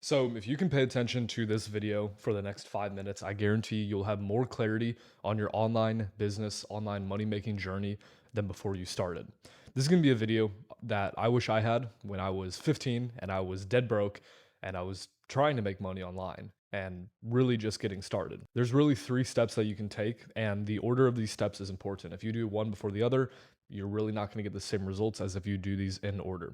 So if you can pay attention to this video for the next 5 minutes, I guarantee you'll have more clarity on your online business, online money making journey than before you started. This is going to be a video that I wish I had when I was 15 and I was dead broke and I was trying to make money online and really just getting started. There's really 3 steps that you can take, and the order of these steps is important. If you do one before the other, you're really not going to get the same results as if you do these in order.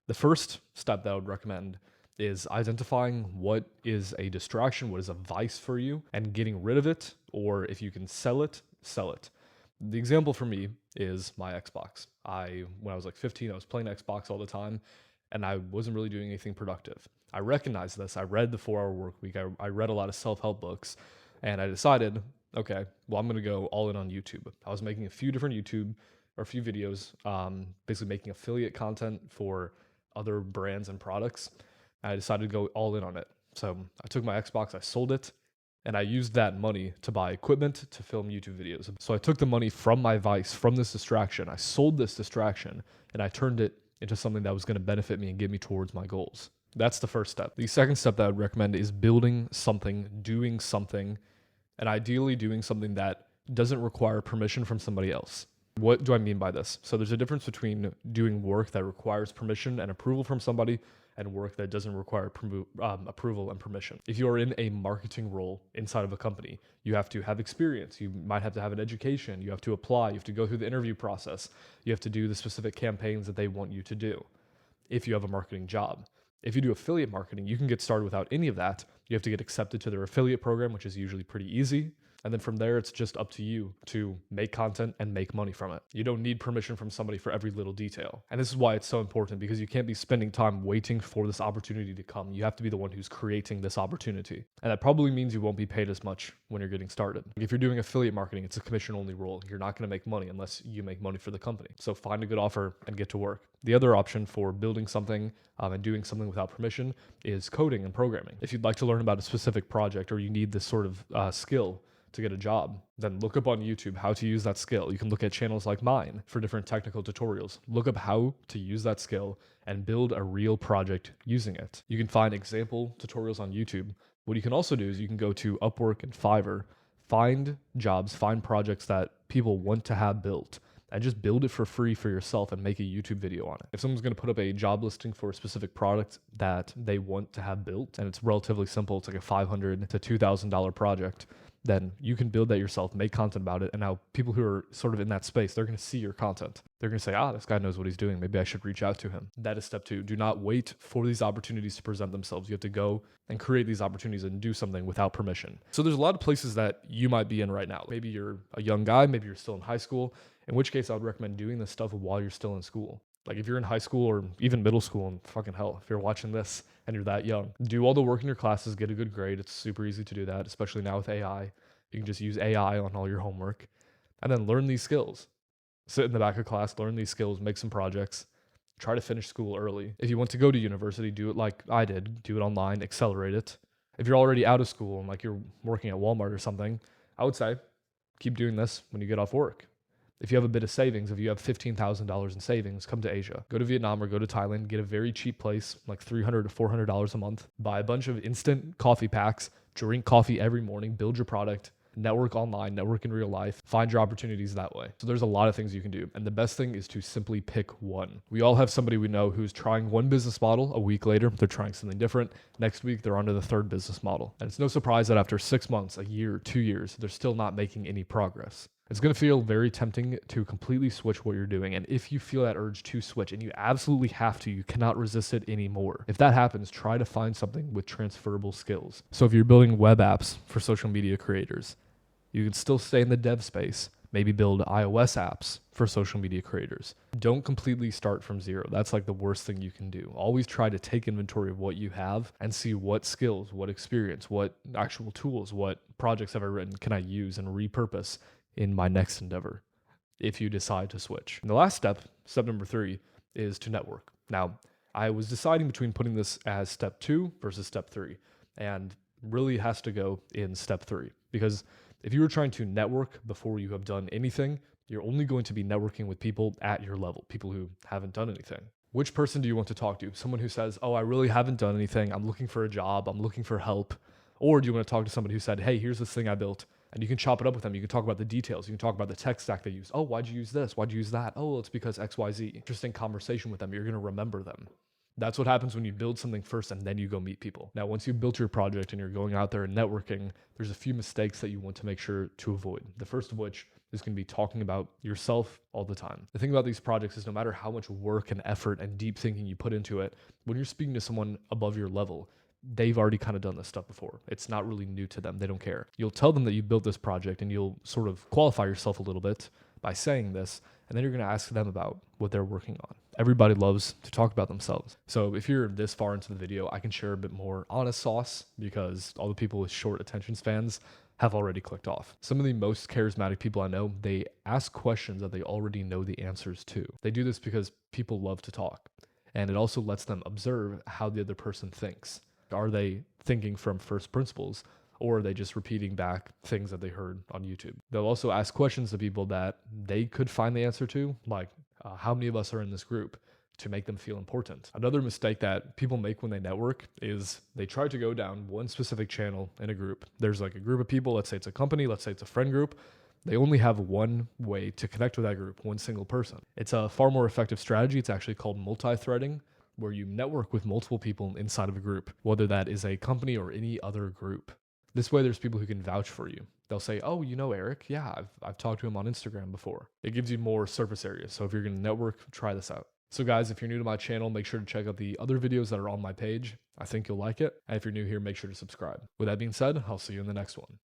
The first step that I would recommend is identifying what is a distraction, what is a vice for you, and getting rid of it, or if you can sell it, sell it. The example for me is my Xbox. When I was like 15, I was playing Xbox all the time, and I wasn't really doing anything productive. I recognized this. I read the 4 Hour Work Week. I read a lot of self-help books, and I decided, okay, well, I'm going to go all in on YouTube. I was making a few different YouTube or a few videos, basically making affiliate content for other brands and products. I decided to go all in on it. So I took my Xbox, I sold it, and I used that money to buy equipment to film YouTube videos. So I took the money from my vice, from this distraction, I sold this distraction, and I turned it into something that was going to benefit me and get me towards my goals. That's the first step. The second step that I would recommend is building something, doing something, and ideally doing something that doesn't require permission from somebody else. What do I mean by this? So there's a difference between doing work that requires permission and approval from somebody and work that doesn't require approval and permission. If you are in a marketing role inside of a company, you have to have experience. You might have to have an education. You have to apply. You have to go through the interview process. You have to do the specific campaigns that they want you to do if you have a marketing job. If you do affiliate marketing, you can get started without any of that. You have to get accepted to their affiliate program, which is usually pretty easy. And then from there, it's just up to you to make content and make money from it. You don't need permission from somebody for every little detail. And this is why it's so important, because you can't be spending time waiting for this opportunity to come. You have to be the one who's creating this opportunity. And that probably means you won't be paid as much when you're getting started. If you're doing affiliate marketing, it's a commission only role. You're not going to make money unless you make money for the company. So find a good offer and get to work. The other option for building something and doing something without permission is coding and programming. If you'd like to learn about a specific project, or you need this sort of skill to get a job, then look up on YouTube how to use that skill. You can look at channels like mine for different technical tutorials. Look up how to use that skill and build a real project using it. You can find example tutorials on YouTube. What you can also do is you can go to Upwork and Fiverr, find jobs, find projects that people want to have built, and just build it for free for yourself and make a YouTube video on it. If someone's going to put up a job listing for a specific product that they want to have built, and it's relatively simple, it's like a $500 to $2,000 project, then you can build that yourself, make content about it. And now people who are sort of in that space, they're going to see your content. They're going to say, this guy knows what he's doing. Maybe I should reach out to him. That is step 2. Do not wait for these opportunities to present themselves. You have to go and create these opportunities and do something without permission. So there's a lot of places that you might be in right now. Maybe you're a young guy, maybe you're still in high school, in which case I would recommend doing this stuff while you're still in school. Like if you're in high school or even middle school, and fucking hell, if you're watching this and you're that young, do all the work in your classes, get a good grade. It's super easy to do that, especially now with AI. You can just use AI on all your homework and then learn these skills. Sit in the back of class, learn these skills, make some projects, try to finish school early. If you want to go to university, do it like I did, do it online, accelerate it. If you're already out of school and like you're working at Walmart or something, I would say keep doing this when you get off work. If you have a bit of savings, if you have $15,000 in savings, come to Asia. Go to Vietnam or go to Thailand, get a very cheap place, like $300 to $400 a month. Buy a bunch of instant coffee packs, drink coffee every morning, build your product, network online, network in real life, find your opportunities that way. So there's a lot of things you can do. And the best thing is to simply pick one. We all have somebody we know who's trying one business model. A week later, they're trying something different. Next week, they're onto the 3rd business model. And it's no surprise that after 6 months, a year, 2 years, they're still not making any progress. It's going to feel very tempting to completely switch what you're doing. And if you feel that urge to switch and you absolutely have to, you cannot resist it anymore. If that happens, try to find something with transferable skills. So if you're building web apps for social media creators, you can still stay in the dev space. Maybe build iOS apps for social media creators. Don't completely start from zero. That's like the worst thing you can do. Always try to take inventory of what you have and see what skills, what experience, what actual tools, what projects have I written can I use and repurpose in my next endeavor if you decide to switch. And the last step, step number 3, is to network. Now, I was deciding between putting this as step 2 versus step 3, and really has to go in step 3, because if you were trying to network before you have done anything, you're only going to be networking with people at your level, people who haven't done anything. Which person do you want to talk to? Someone who says, oh, I really haven't done anything. I'm looking for a job. I'm looking for help. Or do you want to talk to somebody who said, hey, here's this thing I built, and you can chop it up with them. You can talk about the details. You can talk about the tech stack they use. Oh, why'd you use this? Why'd you use that? Oh, well, it's because XYZ. Interesting conversation with them. You're going to remember them. That's what happens when you build something first and then you go meet people. Now, once you've built your project and you're going out there and networking, there's a few mistakes that you want to make sure to avoid. The first of which is going to be talking about yourself all the time. The thing about these projects is no matter how much work and effort and deep thinking you put into it, when you're speaking to someone above your level, they've already kind of done this stuff before. It's not really new to them. They don't care. You'll tell them that you built this project and you'll sort of qualify yourself a little bit by saying this, and then you're going to ask them about what they're working on. Everybody loves to talk about themselves. So if you're this far into the video, I can share a bit more honest sauce because all the people with short attention spans have already clicked off. Some of the most charismatic people I know, they ask questions that they already know the answers to. They do this because people love to talk, and it also lets them observe how the other person thinks. Are they thinking from first principles, or are they just repeating back things that they heard on YouTube? They'll also ask questions to people that they could find the answer to, like how many of us are in this group, to make them feel important. Another mistake that people make when they network is they try to go down one specific channel in a group. There's like a group of people, let's say it's a company, let's say it's a friend group. They only have one way to connect with that group, one single person. It's a far more effective strategy. It's actually called multi-threading, where you network with multiple people inside of a group, whether that is a company or any other group. This way, there's people who can vouch for you. They'll say, oh, you know Eric? Yeah, I've talked to him on Instagram before. It gives you more surface area. So if you're going to network, try this out. So guys, if you're new to my channel, make sure to check out the other videos that are on my page. I think you'll like it. And if you're new here, make sure to subscribe. With that being said, I'll see you in the next one.